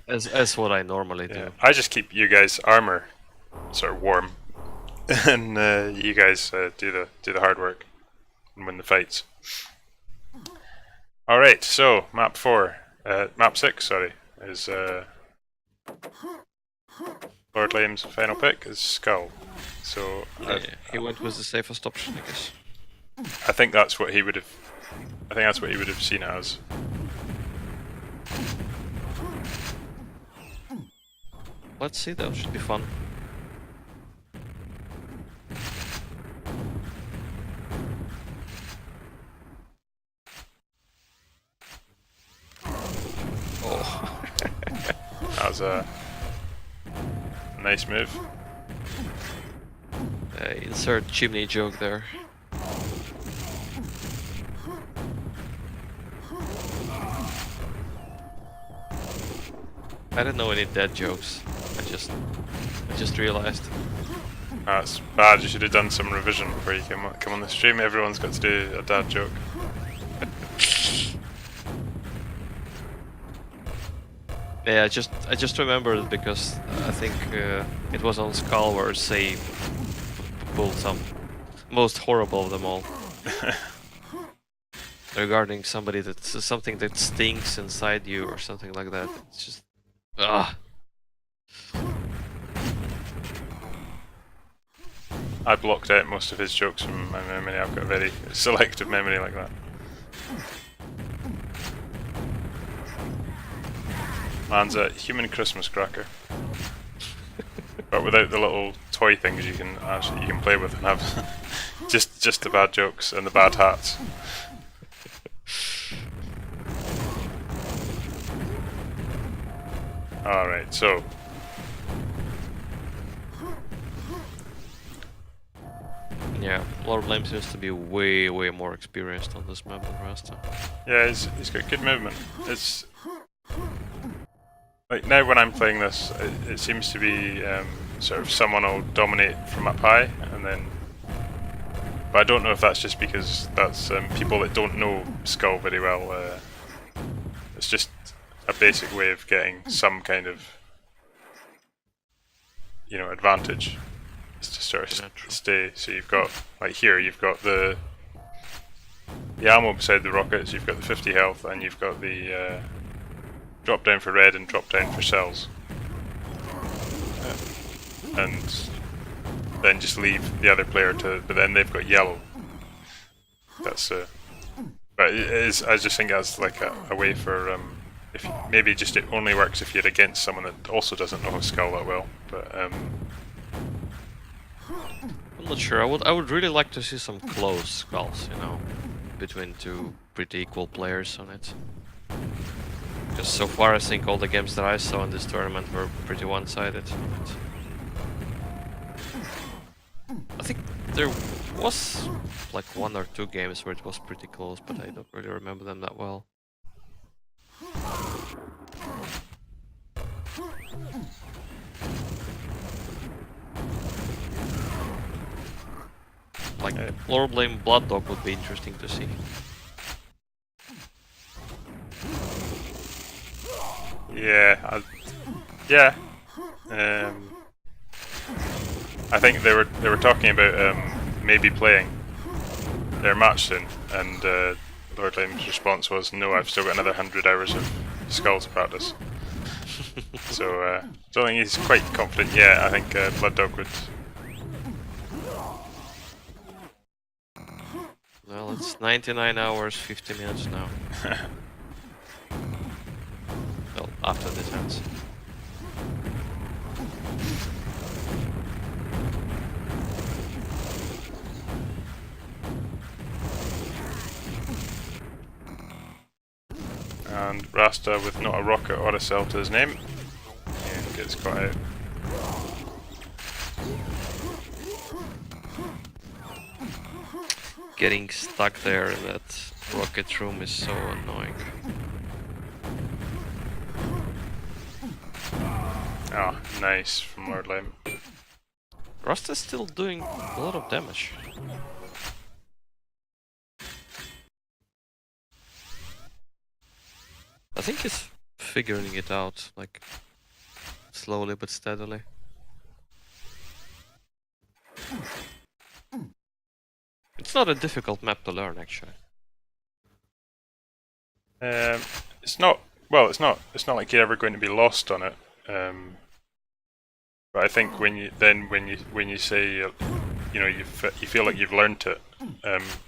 As what I normally do. I just keep you guys' armor sort of warm, and you guys do the hard work and win the fights. All right, so map 6, sorry, is Lordlame's final pick is Skull. So yeah, he went with the safest option, I guess. I think that's what he would have. I think that's what he would have seen it as. Let's see, though. Should be fun. Oh. That was a nice move. Insert chimney joke there. I didn't know any dead jokes. I just realized. That's bad. You should have done some revision before you come on the stream. Everyone's got to do a dad joke. Yeah, I just remembered because I think it was on Skull where Say pulled some most horrible of them all. regarding somebody that's something that stinks inside you or something like that. It's just I blocked out most of his jokes from my memory. I've got a very selective memory like that. Man's a human Christmas cracker. But without the little toy things you can play with and have just the bad jokes and the bad hats. Alright, so yeah, Lordlame seems to be way more experienced on this map than Rasta. yeah, he's got good movement. It's like now when I'm playing this, it seems to be sort of someone will dominate from up high, and then. But I don't know if that's just because that's people that don't know Skull very well. It's just a basic way of getting some kind of, you know, advantage. It's to sort of stay. So you've got, like here, you've got the ammo beside the rockets. You've got the 50 health, and you've got the drop down for red and drop down for cells, and then just leave the other player to. But then they've got yellow. That's but it is. I just think that's like a way for if maybe just it only works if you're against someone that also doesn't know Skull that well. But I'm not sure. I would really like to see some close skulls, you know, between two pretty equal players on it. Because so far I think all the games that I saw in this tournament were pretty one-sided. I think there was like 1 or 2 games where it was pretty close, but I don't really remember them that well. Like Lordlame Blood Dog would be interesting to see. yeah, I think they were talking about maybe playing their match soon, and Lordlame's response was, "No, I've still got another 100 hours of Skulls practice." So don't think he's quite confident yet. I think Blood Dog would. Well, it's 99 hours, 50 minutes now. Well, after this ends. And Rasta with not a rocket or a cell to his name, and gets caught out. Getting stuck there in that rocket room is so annoying. Ah, nice from Lordlame. Rasta's still doing a lot of damage. I think he's figuring it out, like, slowly but steadily. It's not a difficult map to learn, actually. It's not. Well, it's not. It's not like you're ever going to be lost on it. But I think when you say you know you feel like you've learnt it,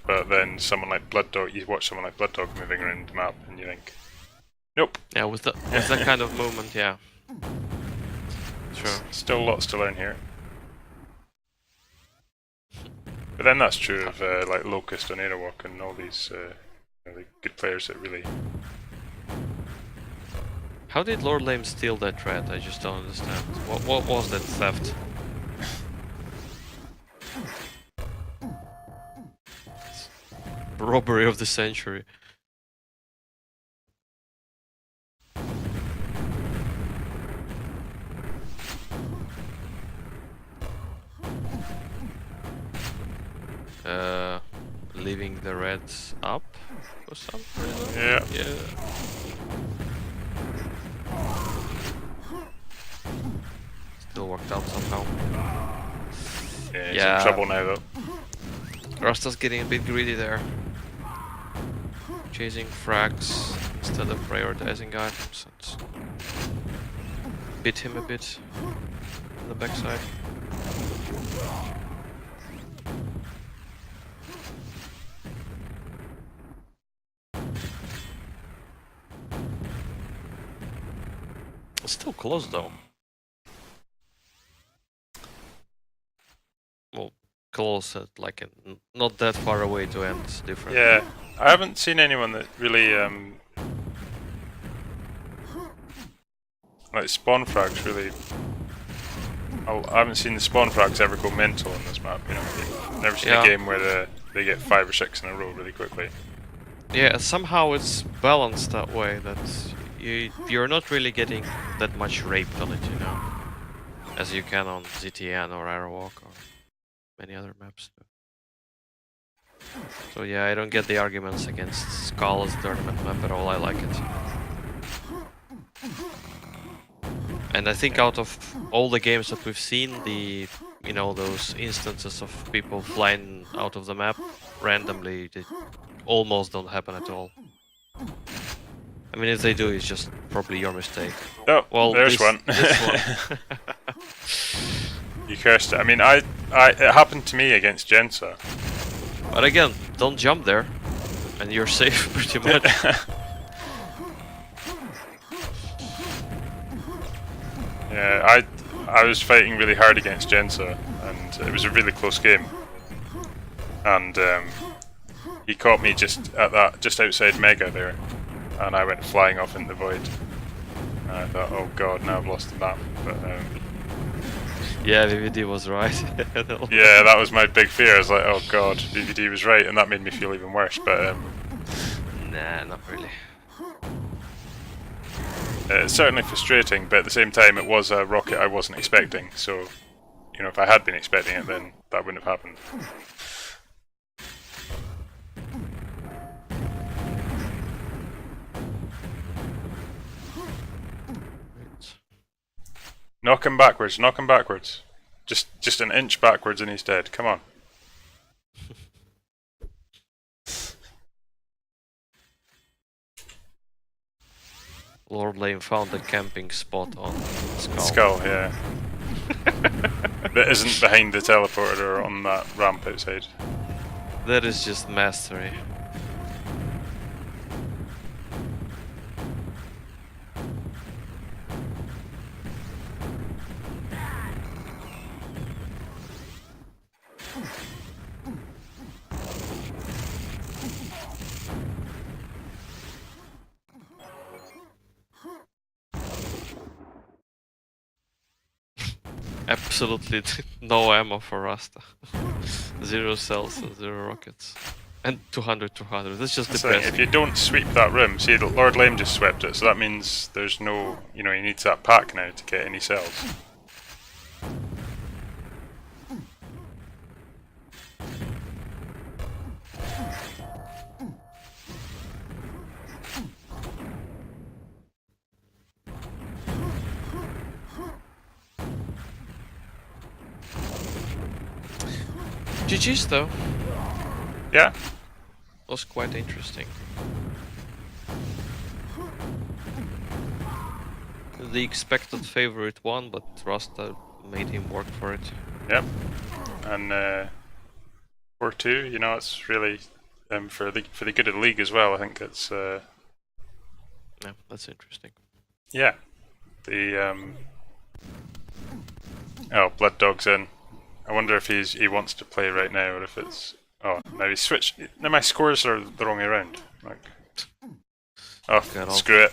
but then someone like Blood Dog, you watch someone like Blood Dog moving around the map, and you think, nope. Yeah, with that kind of movement, yeah. Sure. Still lots to learn here. But then that's true of like Locust and Aerowalk and all these the good players that really. How did Lordlame steal that red? I just don't understand. What was that theft? Robbery of the century. Leaving the reds up for some reason? Yeah. Yeah. Still worked out somehow. Yeah, he's in trouble now though. Rasta's getting a bit greedy there. chasing frags instead of prioritizing items and bit him a bit on the backside. It's still close though. Well, close at like not that far away to end different. Yeah, I haven't seen anyone that really like spawn frags really. I haven't seen the spawn frags ever go mental on this map. You know, I've never seen a game where they get 5 or 6 in a row really quickly. Yeah, somehow it's balanced that way that you're not really getting that much raped on it, you know, as you can on ZTN or Airwalk or many other maps. So yeah, I don't get the arguments against Skull's tournament map at all. I like it. And I think out of all the games that we've seen, you know, those instances of people flying out of the map randomly, they almost don't happen at all. I mean, if they do, it's just probably your mistake. Oh, well, there's one. This one. You cursed it. I mean, it happened to me against Jensa. But again, don't jump there, and you're safe pretty much. Yeah, I was fighting really hard against Jensa, and it was a really close game. And he caught me just outside Mega there, and I went flying off into the void. And I thought, oh god, now I've lost the map. But yeah, VVD was right. yeah, that was my big fear. I was like, oh god, VVD was right, and that made me feel even worse. But nah, not really. It's certainly frustrating, but at the same time, it was a rocket I wasn't expecting. So, you know, if I had been expecting it, then that wouldn't have happened. Knock him backwards, knock him backwards. Just an inch backwards and he's dead. Come on. Lordlame found a camping spot on Skull. Skull, yeah. That isn't behind the teleporter or on that ramp outside. That is just mastery. Absolutely no ammo for Rasta. 0 cells and 0 rockets. And 200. That's just depressing. If you don't sweep that room, see, Lordlame just swept it, so that means there's no, you know, he needs that pack now to get any cells. GG's though. Yeah. Was quite interesting. The expected favorite won, but Rasta made him work for it. Yep. And 4-2, you know, it's really for the good of the league as well. I think it's yeah, that's interesting. yeah. The oh, Blood Dog's in. I wonder if he wants to play right now, or if it's... Oh, now he's switched. Now my scores are the wrong way around. Like, oh, God, screw it.